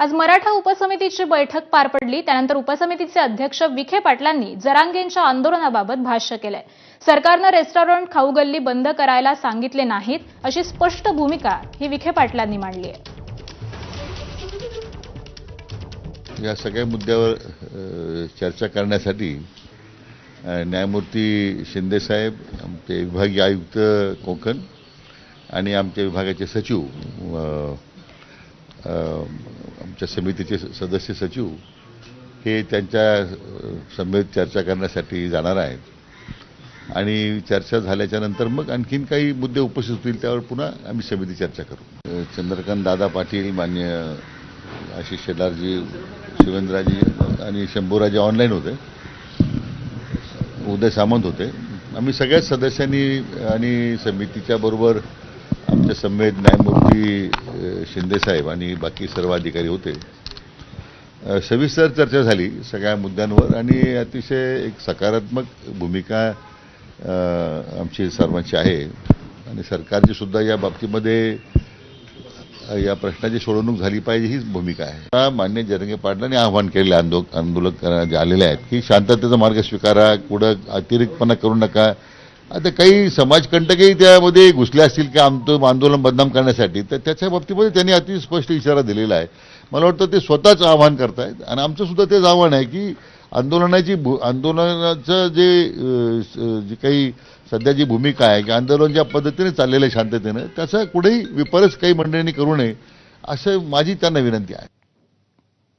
आज मराठा उपसमितीची बैठक पार पडली। त्यानंतर उपसमितीचे अध्यक्ष विखे पाटलांनी जरांगेंच्या आंदोलनाबाबत भाष्य केलंय। सरकारने रेस्टॉरंट खाऊ गल्ली बंद करायला सांगितले नाहीत अशी स्पष्ट भूमिका ही विखे पाटलांनी मांडली आहे। या सगळ्या मुद्द्यावर चर्चा करण्यासाठी न्यायमूर्ती शिंदे साहेब, आमचे विभागीय आयुक्त कोकण आणि आमच्या विभागाचे सचिव, आमच्या समितीचे सदस्य सचिव हे त्यांच्या समेत चर्चा करण्यासाठी जाणार आहेत आणि चर्चा झाल्याच्या नंतर मग आणखीन काही मुद्दे उपस्थित होतील त्यावर पुन्हा आम्ही समिती चर्चा करू। चंद्रकांत दादा पाटील, मान्य आशिष शेलारजी, शिवेंद्रराजी आणि शंभूराजी ऑनलाईन होते, उदय सामंत होते। आम्ही सगळ्याच सदस्यांनी आणि समितीच्या बरोबर आमच्या समेत न्यायमूर्ती शिंदे साहेब आणि बाकी सर्व अधिकारी होते। सविस्तर चर्चा झाली सगळ्या मुद्द्यांवर आणि अतिशय एक सकारात्मक भूमिका आमची सर्वांची आहे आणि सरकारची सुद्धा या बाबतीमध्ये या प्रश्नाची सोडवणूक झाली पाहिजे हीच भूमिका आहे। मान्य जरांगे पाटलांनी आवाहन केले आंदोलक जे आलेले आहेत की शांततेचा मार्ग स्वीकारा, कुठं अतिरिक्तपणा करू नका। आता काही समाजकंटकही त्यामध्ये घुसले असतील की आमचं आंदोलन बदनाम करण्यासाठी, तर त्याच्या बाबतीमध्ये त्यांनी अति स्पष्ट इशारा दिलेला आहे। मला वाटतं ते स्वतःच आवाहन करतायत आणि आमचं सुद्धा तेच आव्हान आहे की आंदोलनाचं जे काही सध्या जी भूमिका आहे की आंदोलन ज्या पद्धतीने चाललेलं आहे शांततेनं, त्याचा कुठेही विपरीत काही मंडळींनी करू नये असं माझी त्यांना विनंती आहे।